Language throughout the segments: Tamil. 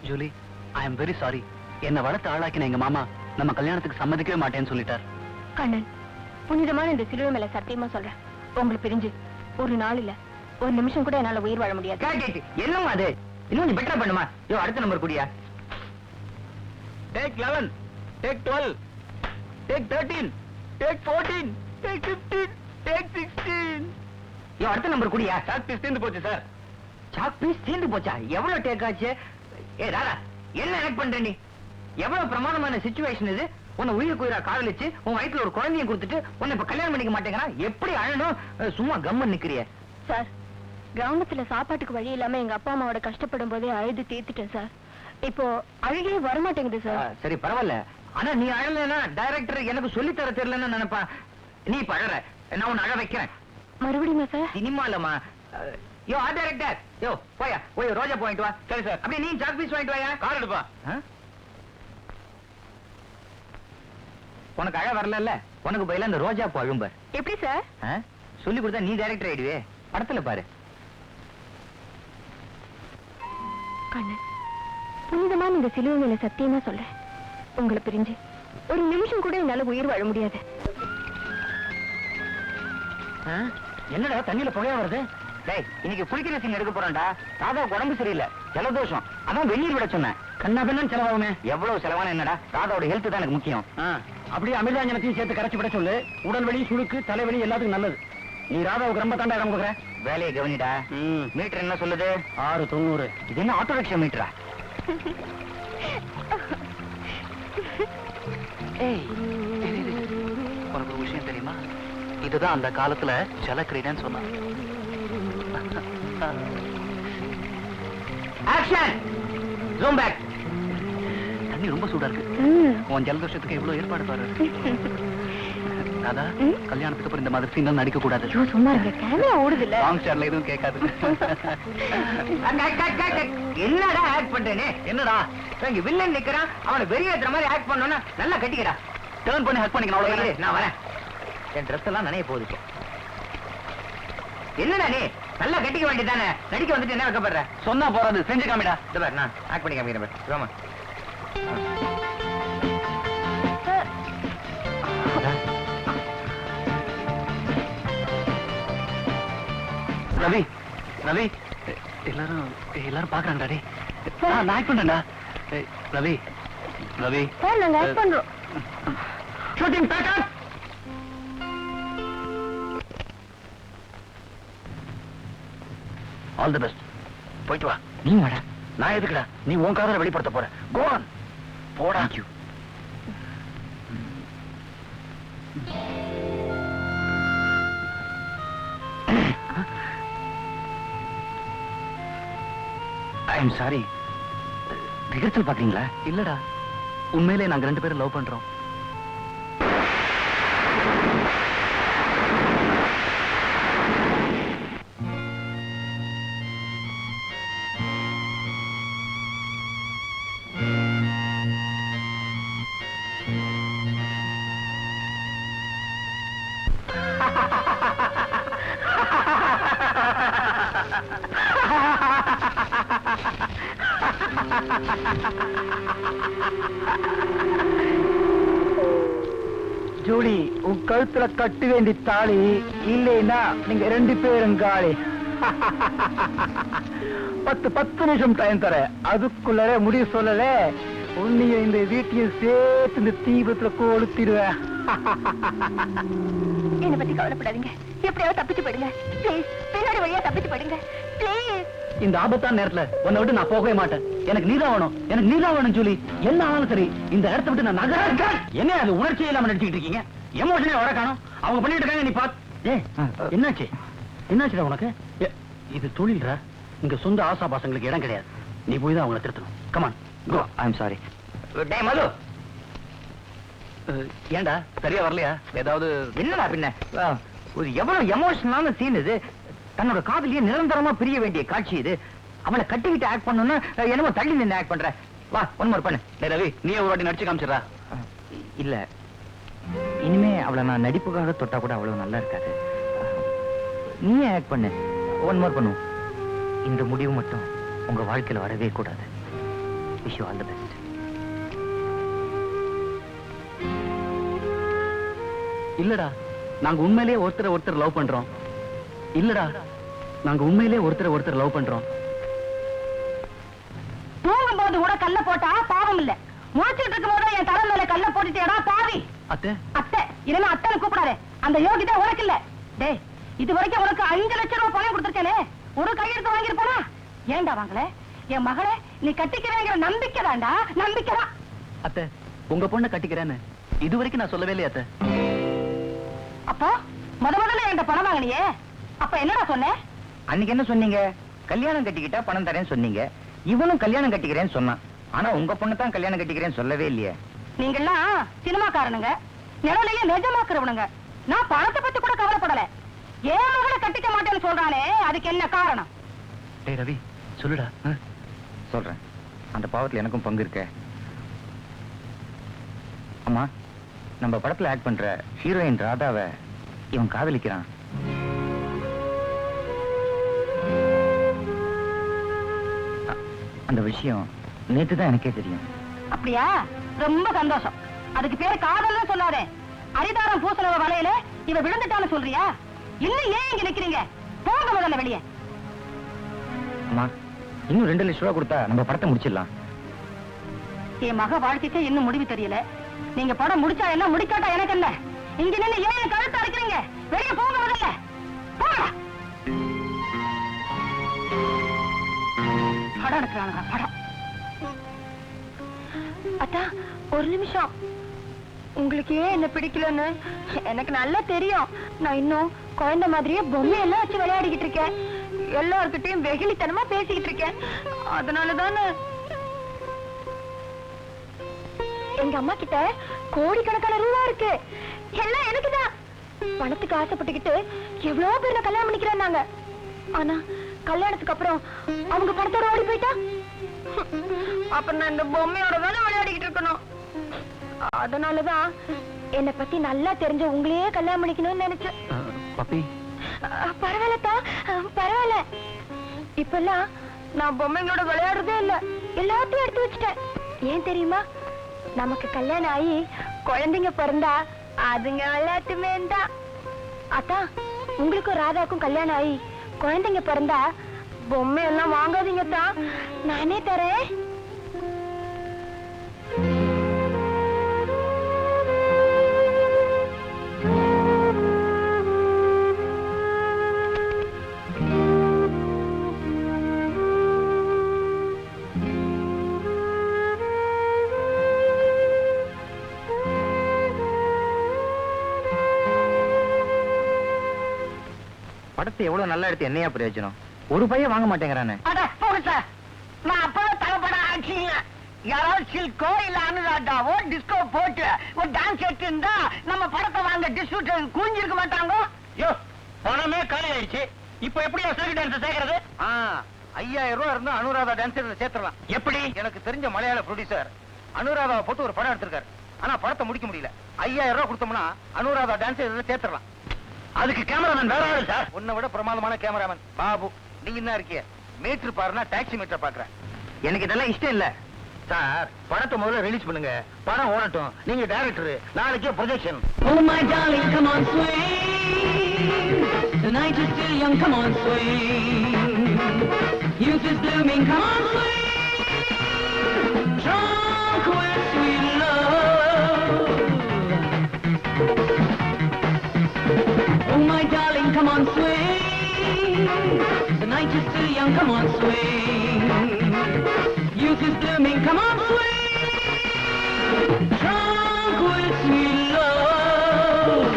Julie, I am very sorry. என்ன வளர்த்து ஆளாக்கின எங்க மாமா நம்ம கல்யாணத்துக்கு சம்மதிக்கவே மாட்டேன்னு சொல்லிட்டார். கண்ணன், புனிதமான இந்த சிலுவை மேல சத்தியமா சொல்றேன், உங்களை பிரிஞ்சு ஒரு நாள் இல்ல ஒரு நிமிஷம் கூட என்னால உயிர் வாழ முடியாது. என்னமா அது? இன்னும் நீ பெட்டரா பண்ணுமா? யோ, அடுத்த number கூடியா? Take 11, take 12, take 13, take 14, take 15, take 16. யோ, அடுத்த நம்பர் கூடியா? சாக் பீஸ் தீந்து போச்சு சார். சாக் பீஸ் தீந்து போச்சா? எவ்வளவு டேக் ஆச்சு? ஏ ராரா, என்ன ஆக்ட் பண்ற நீ? எவ்வளவு பிரமாதமான சிச்சுவேஷன் இது. உன்னை உயிருக்கு உயிரா காதலிச்சு உன் வயிற்றுல ஒரு குழந்தைய கொடுத்துட்டு உன்னை இப்ப கல்யாணம் பண்ணிக்க மாட்டேங்கிறா. எப்படி அழணும்? சும்மா கம்மன் நிக்கிறிய சார். கிராமத்துல சாப்பாட்டுக்கு வழி இல்லாம எங்க அப்பா அம்மாவோட கஷ்டப்படும் போதே அழுது தீர்த்துட்டேன் சார். இப்போ அழுகே வரமாட்டேங்குது சார். சரி பரவாயில்ல, ஆனா நீ அழலன்னா டைரக்டர் எனக்கு சொல்லி தர தெரியலன்னு நினைப்பா. நீ இப்ப அழற, நான் உன்னை அழ வைக்கிறேன். மறுபடியும் சார்? சினிமாலமா? யோ ஆ டைரக்டர், யோ போயா போய் ரோஜா போயிட்டு வா. சரி சார். அப்படியே நீ சாக் பீஸ் வாங்கிட்டு வாயா. கார் எடுப்பா. உனக்கு அழ வரல, உனக்கு பயில இந்த ரோஜா பூ அழும்பர். எப்படி சார்? சொல்லி கொடுத்தா நீ டைரக்டர் ஆயிடுவே. படத்துல பாரு. கண்ணன், புனிதமான இந்த சிலுவை மேல சத்தியமா சொல்றேன், உங்களை பிரிஞ்சு ஒரு நிமிஷம் கூட என்னால உயிர் வாழ முடியாது. என்னடா தண்ணியில புகையா வருது? டேய், இன்னைக்கு குளிக்கிற சீன் எடுக்க போறேன்டா. ராதாவுக்கு உடம்பு சரியில்லை, ஜலதோஷம். அதான் வெந்நீர் விட சொன்னேன். கண்ணா பெண்ணு செலவாகுமே. எவ்வளவு செலவான என்னடா, ராதாவோட ஹெல்த் தான் எனக்கு முக்கியம். அப்படியே அமிர்தாஞ்சனத்தையும் சேர்த்து கரைச்சு விட சொல்லு. உடல் வலி, சுளுக்கு, தலைவலி எல்லாத்துக்கும் நல்லது. நீ ராதாவுக்கு ரொம்ப தாண்டா இடம் கொடுக்குற. வேலையை கவனிடா. மீட்டர் என்ன சொல்லுது? 690. இது என்ன ஆட்டோ ரிக்ஷா மீட்டரா? உனக்கு ஒரு விஷயம் தெரியுமா? இதுதான் அந்த காலத்துல ஜலக்கிரீடன்னு சொன்னான். ஆக்ஷன்! Zoom back. தண்ணி ரொம்ப சூடா இருக்கு. உன் ஜலதோஷத்துக்கு இவ்வளவு ஏற்பாடு பாரு. ராதா, கல்யாணத்துக்கு அப்புறம் இந்த மாதிரி சீன் நடிக்க கூடாது. சும்மா இருங்க, கேமரா ஓடுது இல்ல. சாங் ஸ்டார்ல எதுவும் கேட்காது. என்னடா ஆக்ட் பண்றேனே? என்னடா இங்க வில்லன் நிக்கறான், அவனை வெறியேத்துற மாதிரி ஆக்ட் பண்ணனும்னா நல்லா கட்டிக்கடா. டர்ன் பண்ணி ஹக் பண்ணிக்கணும். அவ்வளவுதான். நான் வரேன். என் Dress எல்லாம் நனைய போகுது. என்னடா நீ நல்லா கட்டிக்க வேண்டியதானே? நடிக்க வந்துட்டு என்ன வைக்கப்படுற? சொன்னா போறது, செஞ்சு காமிடா. இந்த பாரு, நான் ஆக்ட் பண்ணி காமிக்கிறேன் பாரு. வாமா. ரவி, ரவி, எல்லாரும் பாக்குறாங்கடா. டேய், நான் ஆக்ட் பண்றேன்டா. ரவி, ரவி, நாங்க ஆக்ட் பண்றோம். Shooting backup. All the best. போயிட்டு வா. நீ வாடா. நான் எதுக்குடா? நீ உன் காதலை வெளிப்படுத்த போற. Go on. போடா. Thank you. I am sorry. Rehearsal பாத்தீங்களா? இல்லடா, உண்மையிலே நாங்க 2 பேரும் லவ் பண்றோம். ஜூலி, உன் கழுத்துல கட்டு வேண்டி தாலி இல்லைன்னா நீங்க 2 பேரும் காலி. 10 நிமிஷம் டைம் தர, அதுக்குள்ள முடிவு சொல்லல உன்னையும் இந்த வீட்டையும் சேர்த்து இந்த தீபத்துல கொளுத்திடுவேன். என்ன பத்தி கவலைப்படாதீங்க, எப்படியாவது தப்பிச்சு போயிடுங்க ப்ளீஸ். பின்னாடி வழியா தப்பிச்சு போயிடுங்க ப்ளீஸ். இந்த ஆபத்தான நேரத்துல உன்னை விட்டு நான் போகவே மாட்டேன். எனக்கு நீதான் வேணும், எனக்கு நீதான் வேணும் ஜூலி. என்ன ஆனாலும் சரி, இந்த இடத்த விட்டு நான் நகர. என்ன அது உணர்ச்சி இல்லாம நடிச்சுக்கிட்டு இருக்கீங்க? எமோஷனே வர காணும். அவங்க பண்ணிட்டு இருக்காங்க, நீ பாத்து. என்னாச்சு? என்னாச்சுடா உனக்கு? இது தொழில்ரா, இங்க சொந்த ஆசாபாசங்களுக்கு இடம் கிடையாது. நீ போய் தான் அவங்களை திருத்தணும். Come on go. I am sorry. டேய் மது, ஏண்டா சரியா வரலையா? ஏதாவது என்னடா பின்ன? ஒரு எவ்வளவு எமோஷனலான சீன் இது. தன்னோட காதலியை நிரந்தரமா பிரிய வேண்டிய காட்சி இது. அவளை கட்டிக்கிட்டு ஆக்ட் பண்ணணும்னா என்னமோ தள்ளி நின்று ஆக்ட் பண்ற. வா, ஒன் மோர் பண்ணு. ரவி, நீ ஒரு வாட்டி நடிச்சு காமிச்சிடா. இல்ல, இனிமே அவளை நான் நடிப்புக்காக தொட்டா கூட அவ்வளவு நல்லா இருக்காது. நீயே ஆக்ட் பண்ணு. ஒன் மோர் பண்ணுவோம். இந்த முடிவு மட்டும் உங்க வாழ்க்கையில வரவே கூடாது. Wish you all the best. இல்லடா, நாங்க உண்மையிலேயே ஒருத்தர் லவ் பண்றோம். இல்லடா, நாங்க உண்மையிலேயே ஒருத்தர் லவ் பண்றோம். தூங்கும் போது கூட கல்ல போட்டா பாவம் இல்ல, முழிச்சிட்டு இருக்கும் போது என் தலை மேல கல்ல போட்டுட்டேடா பாவி. அத்தை அத்தை இனிமே அத்தனை கூப்பிடாதே, அந்த யோகிதா உனக்கு இல்ல. டேய், இது வரைக்கும் உனக்கு 5 லட்சம் ரூபாய் பணம் கொடுத்துருக்கேனே, ஒரு கையெழுத்து வாங்கிருப்பானா? ஏண்டா வாங்கல? என் மகளை நீ கட்டிக்கிறேங்கிற நம்பிக்கை தான்டா, நம்பிக்கை தான். அத்தை, உங்க பொண்ணை கட்டிக்கிறேன்னு இது வரைக்கும் நான் சொல்லவே இல்லையா அத்தை? அப்போ முதல்ல என்கிட்ட பணம் வாங்கினியே, அப்ப என்னடா சொன்ன? அன்னைக்கு என்ன சொன்னீங்க? கல்யாணம் கட்டிக்கிட்டா பணம் தரேன்னு சொன்னீங்க. இவனும் கல்யாணம் கட்டிக்கிறேன்னு சொன்னான். ஆனா உங்க பொண்ணு தான் கல்யாணம் கட்டிக்கிறேன்னு சொல்லவே இல்லையே. நீங்கெல்லாம் சினிமாக்காரனுங்க, நிழலையே நிஜமாக்குறவனுங்க. நான் பணத்தை பத்தி கூட கவலைப்படல. ஏன் மகளை கட்டிக்க மாட்டேன்னு சொல்றானே, அதுக்கு என்ன காரணம்? டேய் ரவி, சொல்லுடா. சொல்றேன். அந்த பாவத்துல எனக்கும் பங்கு இருக்க. அம்மா, நம்ம படத்துல ஆக்ட் பண்ற ஹீரோயின் ராதாவை இவன் காதலிக்கிறான். அந்த விஷயம் நேத்து தான் எனக்கே தெரியும். அப்படியா? ரொம்ப சந்தோஷம். அதுக்கு பேரு காதல்னு சொல்லாதே. அரிதாரம் பூசணவ வலையில இவ விழுந்துட்டான்னு சொல்றியா? இன்னும் ஏன் இங்க நிக்கிறீங்க? போங்க முதல்ல வெளியே. அம்மா, இன்னும் 2 லட்சம் ரூபாய் கொடுத்தா நம்ம படத்தை முடிச்சிடலாம். என் மக வாழ்க்கைக்கு இன்னும் முடிவு தெரியல. நீங்க படம் முடிச்சா என்ன, முடிக்காட்டா எனக்கு என்ன? இங்க நின்னு ஏன் என் கழுத்தை அரைக்கிறீங்க? வெளியே போங்க முதல்ல, போங்க. படம் எடுக்கிறானுங்க, படம். அத்தா, ஒரு நிமிஷம். உங்களுக்கு ஏன் என்ன பிடிக்கலன்னு எனக்கு நல்லா தெரியும். நான் இன்னும் குழந்தை மாதிரியே பொம்மையெல்லாம் வச்சு விளையாடிக்கிட்டு இருக்கேன். எல்லார்கிட்டையும் வெகுளித்தனமா பேசிக்கிட்டு இருக்கேன். அதனாலதானே எங்க அம்மா கிட்ட கோடிக்கணக்கான ரூபா இருக்கு. எல்லாம் எனக்குதான். பணத்துக்கு ஆசைப்பட்டுக்கிட்டு எவ்வளவு பேர்ல கல்யாணம் பண்ணிக்கிறாங்க. ஆனா கல்யாணத்துக்கு அப்புறம் அவங்க பணத்தோட ஓடி போயிட்டா, அப்ப நான் இந்த பொம்மையோட வேலை விளையாடிக்கிட்டு இருக்கணும். அதனாலதான் என்னை பத்தி நல்லா தெரிஞ்ச உங்களையே கல்யாணம் பண்ணிக்கணும்னு நினைச்சேன். பப்பி, பரவாயில்லத்தா, பரவாயில்ல. இப்பெல்லாம் நான் பொம்மைங்களோட விளையாடுறதே இல்ல, எல்லாத்தையும் எடுத்து வச்சுட்டேன். ஏன் தெரியுமா? நமக்கு கல்யாணம் ஆகி குழந்தைங்க பிறந்தா அதுங்க எல்லாத்துமே தான். அத்தா, உங்களுக்கும் ராதாக்கும் கல்யாணம் ஆகி குழந்தைங்க பிறந்தா பொம்மை எல்லாம் வாங்காதீங்க தான், நானே தரேன். படத்தை எவ்வளவு நல்லா எடுத்து என்னையா பிரயோஜனம்? ஒரு பையன் வாங்க மாட்டேங்கிறானே. நான் அப்பவே தலைப்படம் ஆச்சுங்க. யாராவது சில்கோ இல்ல அனுராதாவோ டிஸ்கோ போட்டு ஒரு டான்ஸ் எடுத்து இருந்தா நம்ம படத்தை வாங்க டிஸ்ட்ரிபியூட்டர் கூஞ்சிருக்க மாட்டாங்க. யோ, பணமே காலி ஆயிடுச்சு. இப்ப எப்படி சில்க் டான்ஸ் சேர்க்கறது? 5000 ரூபாய் இருந்தா அனுராதா டான்ஸ் சேர்த்துடலாம். எப்படி? எனக்கு தெரிஞ்ச மலையாள ப்ரொடியூசர் அனுராதாவை போட்டு ஒரு படம் எடுத்திருக்காரு. ஆனா படத்தை முடிக்க முடியல. 5000 ரூபாய் கொடுத்தோம்னா அனுராதா டான்ஸ் சேர்த்துடலாம். அதுக்கு கேமராமேன் வேற ஆளு சார். உன்னை விட பிரமாதமான கேமராமேன் பாபு. நீங்க என்ன இருக்கிய? மீட்டர் பாருன்னா டாக்ஸி மீட்டர் பாக்குறேன். எனக்கு இதெல்லாம் இஷ்டம் இல்ல சார். படத்தை முதல்ல ரிலீஸ் பண்ணுங்க, படம் ஓடட்டும். நீங்க டைரக்டர், நாளைக்கே projection. Oh my darling, come on swing. The night is still young, come on swing. Youth is blooming, come on swing. Drunk with sweet love. Oh my darling, come on swing. The night is still young, come on swing. Youth is blooming, come on swing. Drunk with sweet love.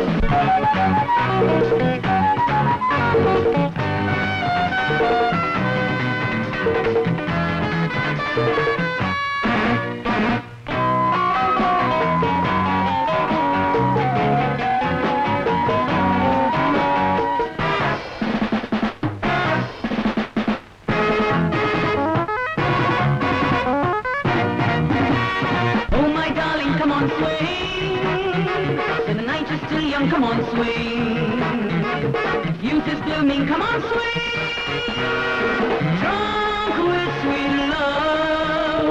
Oh my darling, come on swing. The night is still young, come on swing. Youth is blooming, come on swing. Drunk with sweet love.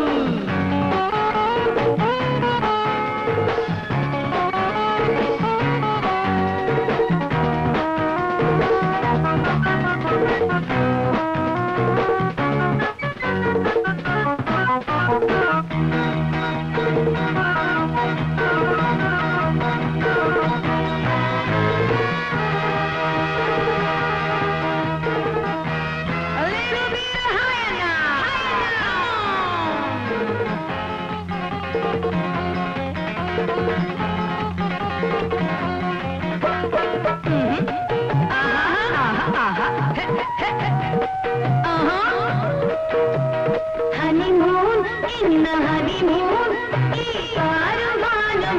honeymoon in the honeymoon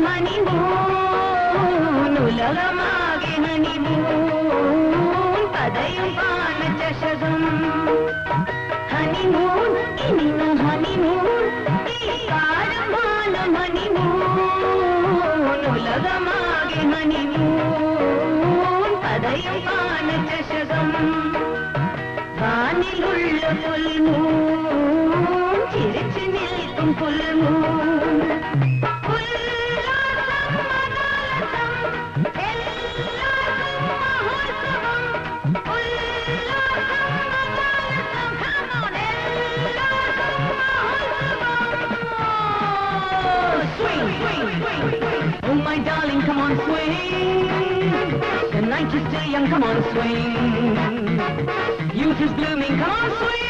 honeymoon ulamage honeymoon padayum paana chashagam honeymoon in the honeymoon honeymoon ulamage honeymoon padayum paana chashagam வானிலுள்ள புல்மூன் சிரிச்சு நிற்கும் புல்மூன் உல்லாசம் மதாலசம் எல்லாருக்கும் மகோத்சவம் உல்லாசம் மதாலசம் come on எல்லாருக்கும் மகோத்சவம் Swing, swing, swing. Oh my darling, come on, swing. The night is still young, come on, swing. Youth is blooming, come on, swing.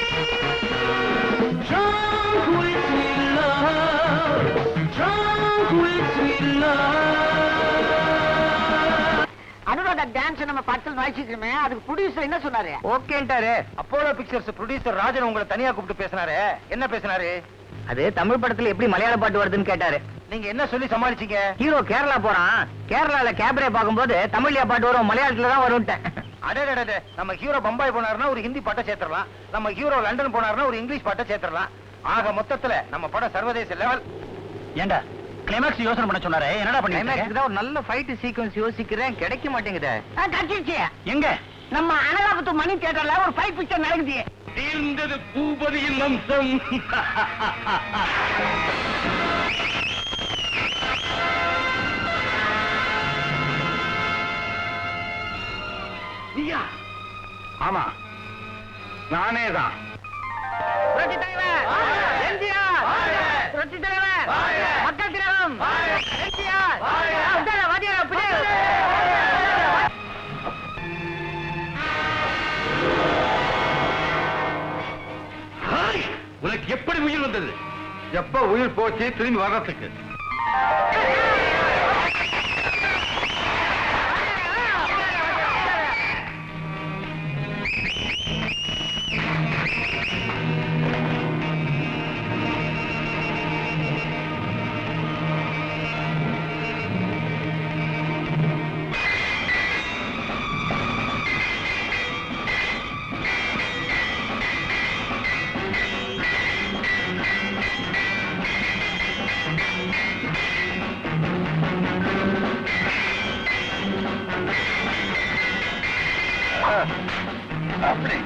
Drunk with sweet love, drunk with sweet love. Anuradha dance நம்ம படத்தில் வாசிக்கிறோமே, அதுக்கு ப்ரொடியூசர் என்ன சொன்னாரு? ஓகேன்ட்டாரு. அப்போலோ பிக்சர்ஸ் ப்ரொடியூசர் ராஜன் உங்களை தனியா கூப்பிட்டு பேசினாரு. என்ன பேசினாரு? அது தமிழ் படத்துல எப்படி மலையாள பாட்டு வருதுன்னு கேட்டாரு. நீங்க என்ன சொல்லி சமாளிச்சீங்க? ஹீரோ கேரளா போறான், கேரளால கேபரே பாக்கும்போது தமிழ்ல பாட்டு வரும், மலையாளத்துல தான் வரும்ட்டேன். அடடடடே, நம்ம ஹீரோ பம்பாய் போனாருன்னா ஒரு ஹிந்தி பாட்டை சேர்த்துடலாம், நம்ம ஹீரோ லண்டன் போனாருன்னா ஒரு இங்கிலீஷ் பாட்டை சேர்த்துடலாம். ஆக மொத்தத்துல நம்ம படம் சர்வதேச லெவல். ஏண்டா கிளைமாக்ஸ் யோசனை பண்ண சொன்னாரே, என்னடா பண்ணி? கிளைமாக்ஸ் தான் ஒரு நல்ல ஃபைட் சீக்வென்ஸ் யோசிக்கிறேன், கிடைக்க மாட்டேங்குதே. கட்டிடுச்சு. எங்க? நம்ம அனகாபத்து மணி தியேட்டர்ல ஒரு ஃபைட் பிக்சர் நடக்குது. தீர்ந்தது பூபதியின் வம்சம். நீயா? ஆமா, நானே தான். புரட்சி தலைவர் எம்ஜிஆர், புரட்சி தலைவர் மக்கள் திலகம் எம்ஜிஆர். வாத்தியாரா பின்னாடி. உனக்கு எப்படி உயிர் வந்தது? எப்ப உயிர் போச்சு திரும்பி வர்றதுக்கு? அப்படி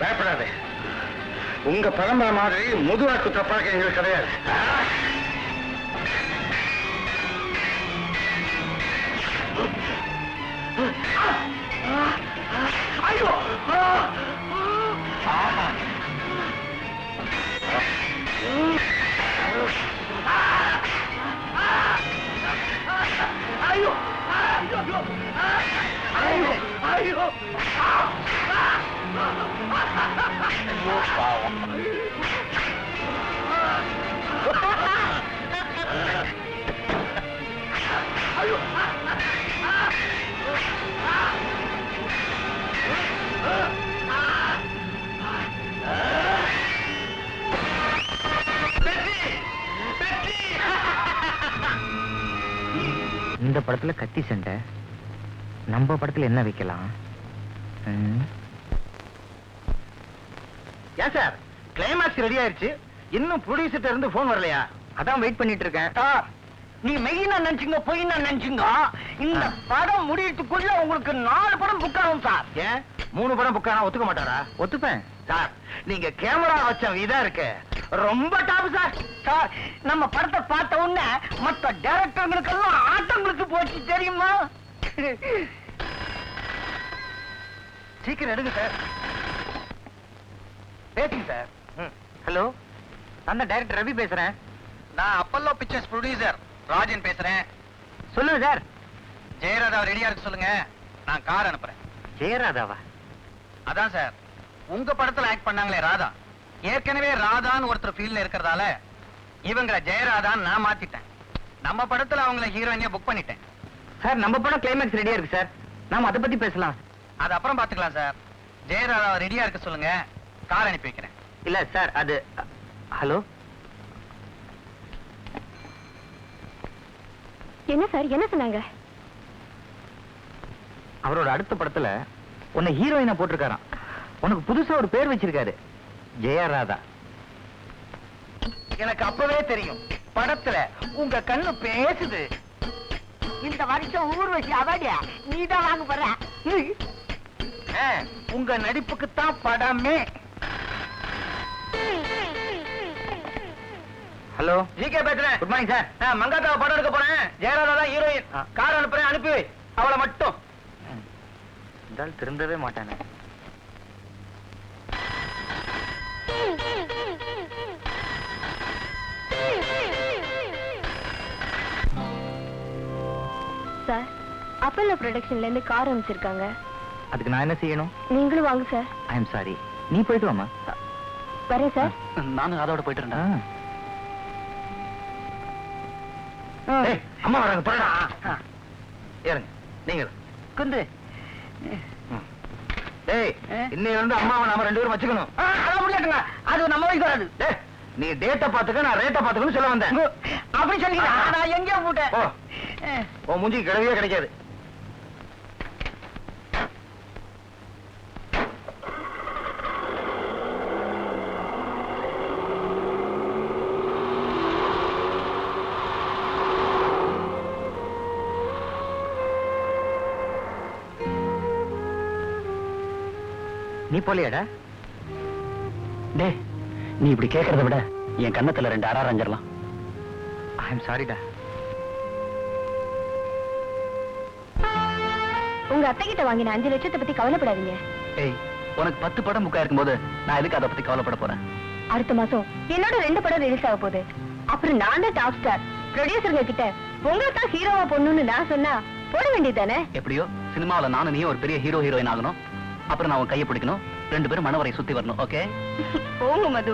பயப்படாதே. உங்க பரம்பரை மாதிரி முதுவாக்கு தப்பாக எங்களுக்கு கிடையாது. ஐயோ! ஐயோ! ஐயோ! பாவம். ஐயோ! இந்த படத்துல கத்தி சண்டை, நம்ம படத்துல என்ன வைக்கலாம்? ஏன் சார் கிளைமாக்ஸ் ரெடி ஆயிருச்சு, இன்னும் ப்ரொடியூசர்ட்ட இருந்து போன் வரலையா? அதான் வெயிட் பண்ணிட்டு இருக்கேன். நீ மெயினா நினைச்சுங்க பொய் நான் நினைச்சுங்க, இந்த படம் முடியறதுக்குள்ள உங்களுக்கு 4 படம் புக் ஆகும் சார். ஏன் 3 படம் புக் ஆனா ஒத்துக்க மாட்டாரா? ஒத்துப்பேன் சார், நீங்க கேமரா வச்ச இதா இருக்கு, ரொம்ப டாப் சார். சார். நம்ம படத்தை பார்த்த உடனே மற்ற டைரக்டர்களுக்கெல்லாம் ஆட்டங்களுக்கு போச்சு தெரியுமா? சீக்கிரம் எடுங்க சார். பேசுங்க சார். ஹலோ, அந்த டைரக்டர் ரவி பேசுறேன். நான் அப்பல்லோ பிக்சர்ஸ் ப்ரொடியூசர் ராஜன் பேசுறேன். சொல்லுங்க சார். ஜெயராதா ரெடியா இருக்கு சொல்லுங்க, நான் கார் அனுப்புறேன். ஜெயராதாவா? அதான் சார், உங்க படத்துல ஆக்ட் பண்ணாங்களே ராதா, ஏற்கனவே ராதான்னு ஒருத்தர் ஃபீல்ட்ல இருக்கிறதால இவங்க ஜெயராதான்னு நான் மாத்திட்டேன். நம்ம படத்துல அவங்கள ஹீரோயினியா புக் பண்ணிட்டேன். சார், நம்ம படம் கிளைமேக்ஸ் ரெடியா இருக்கு சார், நாம அதை பத்தி பேசலாம். அது அப்புறம் பாத்துக்கலாம் சார். ஜெயராதா ரெடியா இருக்க சொல்லுங்க, கார் அனுப்பி வைக்கிறேன். இல்ல சார், அது ஹலோ. என்ன சார், என்ன சொன்னாங்க? அவரோட அடுத்த படத்துல உன்னை ஹீரோயினா போட்டிருக்காராம். உனக்கு புதுசா ஒரு பேர் வச்சிருக்காரு, ஜெயராதா. எனக்கு அப்பவே தெரியும், படத்துல உங்க கண்ணு பேசுது. இந்த வருஷம் ஊர்வசி அவார்டு நீதான் வாங்க போற. உங்க நடிப்புக்கு தான் படமே. ஹலோ, ஜிகே பேசுறேன். Good morning sir. மங்காத்தாவை படம் எடுக்க போறேன், ஜெயராதா தான் ஹீரோயின். கார் அனுப்புறேன், அனுப்பி வை அவளை மட்டும். இருந்தாலும் திருந்தவே மாட்டானே. சார், அப்பல்லோ ப்ரொடக்ஷன்ல இருந்து கார் அனுப்பிச்சிருக்காங்க. அதுக்கு நான் என்ன செய்யணும்? நீங்களும் வாங்க சார். ஐ எம் சாரி, நீ போயிட்டு வாமா. வரேன் சார். நானும் அதோட போயிட்டு இருந்தேன். ஆ. அம்மா வராங்க, போடா. நீங்க குந்து. டேய் இன்னைக்கு வந்து அம்மாவை நாம 2 பேரும் வச்சுக்கணும். அதான் முடியாதுங்க, அது நம்ம வயசு வராது. டேய் நீ டேட்டை பாத்துக்க, நான் ரேட்டை பாத்துக்கன்னு சொல்ல வந்தேன். அப்படி சொல்லிக்கிறேன், நான் எங்கேயோ போட்டேன். ஓ உன் மூஞ்சிக்கு கிடையவே கிடைக்காது. நீ போலியாடா? டே நீ இப்படி கேட்கறத விட என் கண்ணத்துல 2 அரை அரைஞ்சிடலாம். ஐ எம் சாரிடா. உங்க அத்தை கிட்ட வாங்கின 5 லட்சத்தை பத்தி கவலைப்படாதீங்க. ஏய் உனக்கு 10 படம் புக்கா இருக்கும்போது நான் எதுக்கு அதை பத்தி கவலைப்பட போறேன்? அடுத்த மாசம் என்னோட 2 படம் ரிலீஸ் ஆக போகுது. அப்புறம் நான் தான் டாப் ஸ்டார். ப்ரொடியூசருங்க கிட்ட உங்களை தான் ஹீரோவா பொண்ணுன்னு நான் சொன்னா போட வேண்டியதானே? எப்படியோ சினிமாவில நானும் நீ ஒரு பெரிய ஹீரோயின் ஆகணும். அப்புறம் நான் உன் கையை பிடிக்கணும், 2 பேரும் மனவரை சுத்தி வரணும். ஓகே போங்க மது.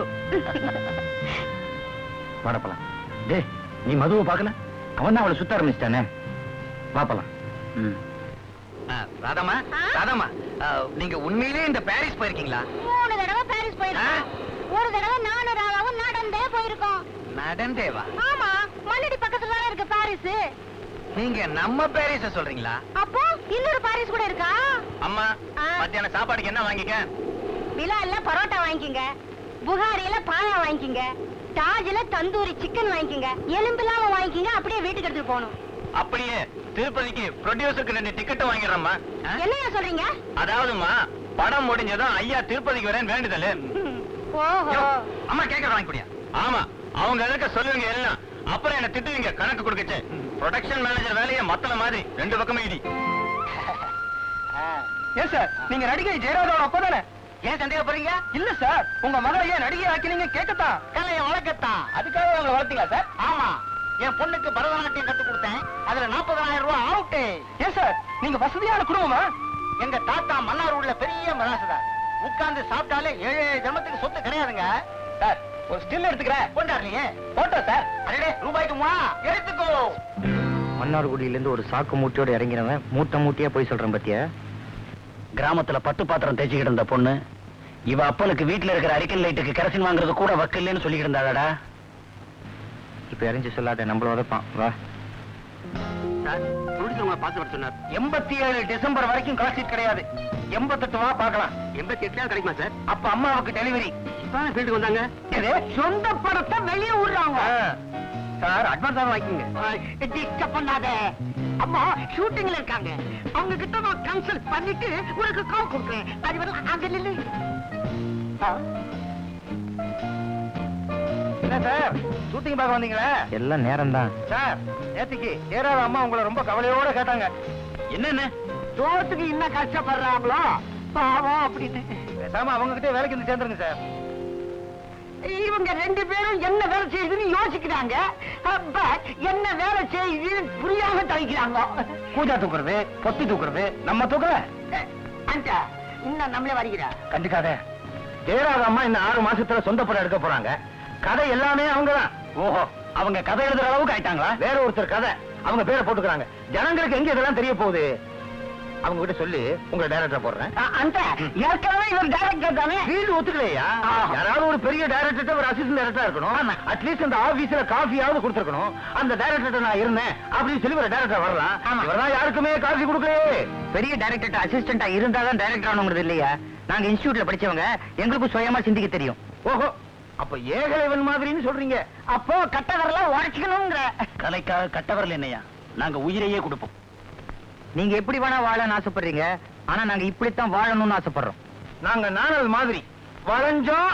வாடப்பலாம். டே நீ மதுவை பார்க்கல? அவன் தான் அவளை சுத்த ஆரம்பிச்சிட்டானே. வாப்பலாம். ராதாமா, ராதாமா, நீங்க உண்மையிலேயே இந்த பாரிஸ் போயிருக்கீங்களா? 3 தடவை பாரிஸ் போயிருக்கோம். ஒரு தடவை நானும் ராதாவும் நடந்தே போயிருக்கோம். நடந்தேவா? ஆமா, மண்ணடி பக்கத்துல தானே இருக்கு பாரிஸ். நீங்க நம்ம பாரிஸ சொல்றீங்களா? அப்போ இன்னொரு பாரிஸ் கூட இருக்கா? அம்மா மத்தியான சாப்பாடுக்கு என்ன வாங்கிக்க? பிலால்ல பரோட்டா வாங்கிக்கங்க, புகாரில பாயா வாங்கிக்கங்க, தாஜ்ல தந்தூரி சிக்கன் வாங்கிக்கங்க, எலும்பில்லாம வாங்கிக்கங்க. அப்படியே வீட்டுக்கு எடுத்துட்டு போகணும். அப்படியே திருப்பதிக்கு ப்ரொடியூசருக்கு 2 டிக்கெட் வாங்கிடுறோம்மா. என்னையா சொல்றீங்க? அதாவதுமா படம் முடிஞ்சதும் ஐயா திருப்பதிக்கு வரேன்னு வேண்டுதல். ஓஹோ, அம்மா கேட்கற வாங்கி குடியா? ஆமா, அவங்க எதுக்க சொல்லுவீங்க எல்லாம், அப்புறம் என்ன திட்டுவீங்க கணக்கு கொடுக்கச்சு. ப்ரொடக்ஷன் மேனேஜர் வேலையை மத்தல மாதிரி 2 பக்கமே இடி. ஏன் சார் நீங்க நடிகை ஜெயராஜோட அப்பா தானே? ஏன் சந்தேகப்படுறீங்க? இல்ல சார் உங்க மகளை ஏன் நடிகை ஆக்கினீங்க கேட்கத்தான். கலையை வளர்க்கத்தான். அதுக்காக அவங்களை வளர்த்தீங்களா சார்? ஆமா, என் பொண்ணுக்கு பரதநாட்டியம் கத்து கொடுத்தேன். அதுல 40,000 ரூபாய் அவுட்டு. ஏன் சார் நீங்க வசதியான குடும்பமா? எங்க தாத்தா மன்னார் உள்ள பெரிய மராசுதார். உட்கார்ந்து சாப்பிட்டாலே 7 ஜமத்துக்கு சொத்து கிடையாதுங்க. சார் ஒரு ஸ்டில் எடுத்துக்கிறேன். கொண்டாடுறீங்க போட்டோ சார். அடடே ரூபாய்க்கு மூணா எடுத்துக்கோ. மன்னார்குடியில இருந்து ஒரு சாக்கு மூட்டையோட இறங்கிறவன் மூட்டை மூட்டையா போய் சொல்றேன் பத்தியா? கிராமத்துல பட்டு பாத்திரம் தேய்ச்சிக்கிட்டு இருந்த பொண்ணு இவ அப்பனுக்கு வீட்டுல இருக்கிற அரிக்கல் லைட்டுக்கு கரசின் வாங்குறது கூட வக்கில்லைன்னு சொல்லிக்கிட்டு இருந்தாடா. இப்ப இறஞ்சி சொல்லாத, நம்மள உதப்பான். வா சார், ப்ரொடியூசர் பார்த்து வர சொன்னார். 87 டிசம்பர் வரைக்கும் கால்ஷீட் கிடையாது. 88 வா பார்க்கலாம். 88 கிடைக்குமா சார்? அப்ப அம்மாவுக்கு டெலிவரி. இப்பதான் ஃபீல்டுக்கு வந்தாங்க. சொந்த படத்தை வெளியே விடுறாங்க சார். அட்வான்ஸ் வாங்கிக்கோங்க. டிஸ்டர்ப் பண்ணாத. அம்மா ஷூட்டிங்ல இருக்காங்க. அவங்க கிட்ட நான் கன்சல்ட் பண்ணிட்டு உனக்கு கால் கொடுக்குறேன். அது வரை அங்க நில்லு. என்ன சார் ஷூட்டிங் பார்க்க வந்தீங்களா? எல்லாம் நேரம் தான் சார். நேத்திக்கு ஏறாத அம்மா உங்களை ரொம்ப கவலையோட கேட்டாங்க. என்னன்னு சோத்துக்கு இன்னும் கஷ்டப்படுறாங்களோ பாவம் அப்படின்னு. பேசாம அவங்க கிட்டே வேலைக்கு வந்து சேர்ந்துருங்க சார். இவங்க 2 பேரும் என்ன வேலை செய்யுதுன்னு யோசிக்கிறாங்க. என்ன வேலை செய்யுதுன்னு புரியாம தவிக்கிறாங்க. பூஜா தூக்குறது, பொத்தி தூக்குறது நம்ம தூக்கல. அந்த இன்னும் நம்மளே வருகிறா. கண்டுக்காத. ஜெயராஜ அம்மா இந்த 6 மாசத்துல சொந்த படம் எடுக்க போறாங்க. கதை எல்லாமே அவங்கதான். ஓஹோ, அவங்க கதை எழுதுற அளவுக்கு ஆயிட்டாங்களா? வேற ஒருத்தர் கதை அவங்க பேரை போட்டுக்கிறாங்க. ஜனங்களுக்கு எங்க இதெல்லாம் தெரிய போகுது? அவங்க கிட்ட சொல்லி உங்களை டைரக்டர் போடுறேன். அந்த ஏற்கனவே இவர் டைரக்டர் தானே? ஃபீல்டு ஒத்துக்கலையா? யாராவது ஒரு பெரிய டைரக்டர் ஒரு அசிஸ்டன்ட் டைரக்டரா இருக்கணும். அட்லீஸ்ட் அந்த ஆபீஸ்ல காஃபியாவது கொடுத்துருக்கணும். அந்த டைரக்டர் நான் இருந்தேன் அப்படின்னு சொல்லி ஒரு டைரக்டர் வரலாம். இவர்தான் யாருக்குமே காஃபி கொடுக்கலையே. பெரிய டைரக்டர் அசிஸ்டன்டா இருந்தாதான் டைரக்டர் ஆனவங்கிறது இல்லையா? நாங்க இன்ஸ்டிடியூட்ல படிச்சவங்க, எங்களுக்கு சுயமா சிந்திக்க தெரியும். ஓஹோ, அப்ப ஏகலைவன் மாதிரின்னு சொல்றீங்க. அப்போ கட்டவரெல்லாம் உடைச்சுக்கணுங்கிற. கலைக்காக கட்டவரல் என்னையா? நாங்க உயிரையே கொடுப்போம். நீங்க எப்படி வேணா வாழன்னு ஆசைப்படுறீங்க, ஆனா நாங்க இப்படித்தான் வாழணும்னு ஆசைப்படுறோம். நாங்க நாணல் மாதிரி வளைஞ்சோம்,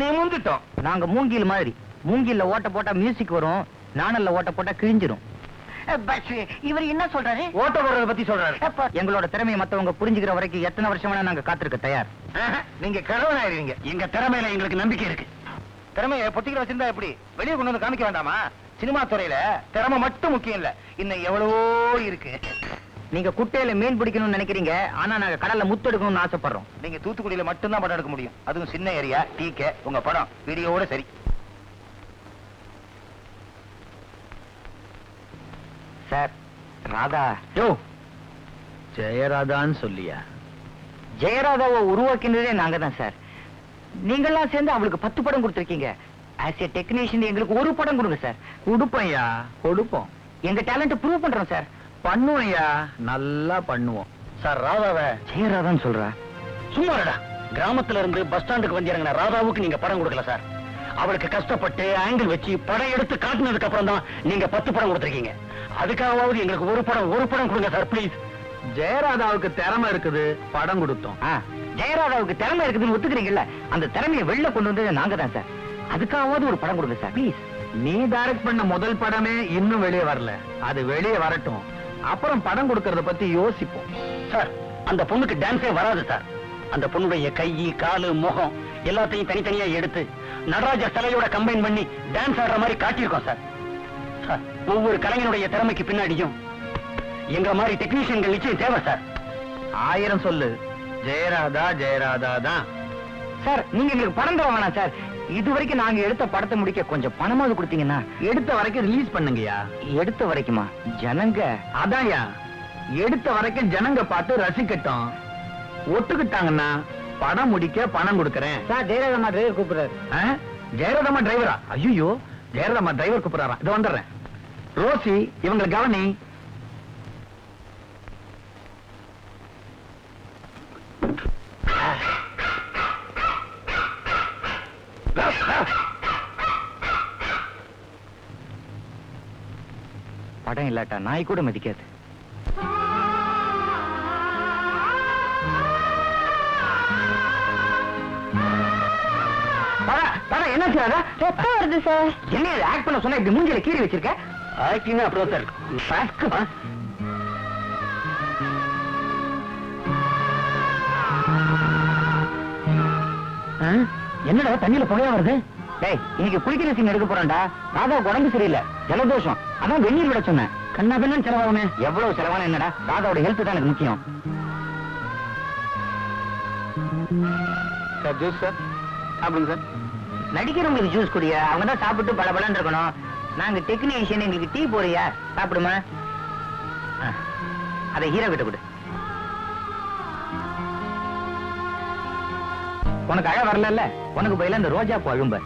நிமிந்துட்டோம். நாங்க மூங்கில் மாதிரி. மூங்கில்ல ஓட்ட போட்டா மியூசிக் வரும், நாணல்ல ஓட்ட போட்டா கிழிஞ்சிரும். இவர் என்ன சொல்றாரு? ஓட்ட போடுறத பத்தி சொல்றாரு. எங்களோட திறமையை மத்தவங்க புரிஞ்சுக்கிற வரைக்கும் எத்தனை வருஷம் வேணா நாங்க காத்திருக்க தயார். நீங்க கிழவன் ஆயிருவீங்க. எங்க திறமையில எங்களுக்கு நம்பிக்கை இருக்கு. திறமையை பொத்திக்கிற வச்சிருந்தா எப்படி? வெளியே கொண்டு வந்து காமிக்க வேண்டாமா? சினிமா துறையில திறமை மட்டும் முக்கியம் இல்ல, இன்னும் எவ்வளவோ இருக்கு. நீங்க குட்டையில மீன் பிடிக்கணும்னு நினைக்கிறீங்க, ஆனா நாங்க கடல்ல முத்து எடுக்கணும்னு ஆசைப்படுறோம். நீங்க தூத்துக்குடியில மட்டும்தான் படம் எடுக்க முடியும், அதுவும் சின்ன ஏரியா. டீக்கே உங்க படம் வீடியோட சரி. சார் ராதா. யோ ஜெயராதான்னு சொல்லியா? ஜெயராதாவை உருவாக்கினதே நாங்க தான் சார். நீங்கெல்லாம் சேர்ந்து அவளுக்கு 10 படம் கொடுத்துருக்கீங்க. ஆஸ் ஏ டெக்னீஷியன் எங்களுக்கு ஒரு படம் கொடுங்க சார். கொடுப்பையா, கொடுப்போம். எங்க டேலண்ட் ப்ரூவ் பண்றோம் சார். பண்ணுவோம்யா, நல்லா பண்ணுவோம். சார் ராதாவை ஜெயராதான்னு சொல்றா. சும்மா இருடா. கிராமத்துல இருந்து பஸ் ஸ்டாண்டுக்கு வந்து இறங்கின ராதாவுக்கு நீங்க படம் கொடுக்கல சார். அவளுக்கு கஷ்டப்பட்டு ஆங்கிள் வச்சு படம் எடுத்து காட்டினதுக்கு அப்புறம் தான் நீங்க 10 படம் கொடுத்துருக்கீங்க. அதுக்காவது எங்களுக்கு ஒரு படம் கொடுங்க சார் ப்ளீஸ். ஜெயராதாவுக்கு திறமை இருக்குது, படம் கொடுத்தோம். ஜெயராதாவுக்கு திறமை இருக்குதுன்னு ஒத்துக்கிறீங்கல்ல, அந்த திறமையை வெளில கொண்டு வந்தது நாங்க தான் சார். அதுக்காவது ஒரு படம் கொடுங்க சார் ப்ளீஸ். நீ டைரக்ட் பண்ண முதல் படமே இன்னும் வெளியே வரல, அது வெளியே வரட்டும், அப்புறம் படம் கொடுக்கறத பத்தி யோசிப்போம். சார் அந்த பொண்ணுக்கு டான்ஸே வராது சார். அந்த பொண்ணுடைய கை, காலு, முகம் எல்லாத்தையும் தனித்தனியா எடுத்து நடராஜர் சிலையோட கம்பைன் பண்ணி டான்ஸ் ஆடுற மாதிரி காட்டியிருக்கோம் சார். சார் ஒவ்வொரு கலைஞனுடைய திறமைக்கு பின்னாடியும் எங்க மாதிரி டெக்னீஷியன்கள் நிச்சயம் தேவை சார். 1000 சொல்லு, ஜெயராதா ஜெயராதா தான் சார். நீங்க எங்களுக்கு படம் தர வேணாம் சார். இது வரைக்கும் நாங்க எடுத்த படத்தை முடிக்க கொஞ்சம் பணமாவது கொடுத்தீங்கன்னா. எடுத்த வரைக்கும் ரிலீஸ் பண்ணுங்கயா. எடுத்த வரைக்குமா? ஜனங்க அதான்யா, எடுத்த வரைக்கும் ஜனங்க பார்த்து ரசிக்கட்டும். ஒத்துக்கிட்டாங்கன்னா படம் முடிக்க பணம் கொடுக்கறேன் சார். ஜெயராதம்மா டிரைவர் கூப்பிடுறாரு. ஜெயராதம்மா டிரைவரா? ஐயோ, ஜெயராதம்மா டிரைவர் கூப்பிடுறாராம். இது வந்துடுறேன். ரோசி இவங்களை கவனி. படம் இல்லாட்டா நாய் கூட மதிக்காது. என்ன சார்? ரத்தம் வருது சார். என்ன ஆக்ட் பண்ண சொன்னா இப்படி மூஞ்சில கீறி வச்சிருக்க? ஆக்டிங் அப்புறம் சார். என்னடா தண்ணியில புகையா வருது? டேய், இன்னைக்கு குளிக்கிற சீன் எடுக்க போறேன்டா. ராதாவுக்கு உடம்பு சரியில்லை, ஜலதோஷம். அதான் வெந்நீர் விட சொன்னேன். கண்ணா பின்னு செலவாகுமே. எவ்வளவு செலவான என்னடா, ராதாவோட ஹெல்த் தான் எனக்கு முக்கியம். Sir juice sir. அப்படிங்க சார். நடிக்கிறவங்களுக்கு ஜூஸ் குடியா, அவங்க தான் சாப்பிட்டு பலபலன்னு இருக்கணும். நாங்க டெக்னீஷியன், எங்களுக்கு டீ போறியா? சாப்பிடுமா? அதை ஹீரோ கிட்ட கொடு. உனக்கு அழ வரல, உனக்கு பதிலா இந்த ரோஜா பூ அழும்ப.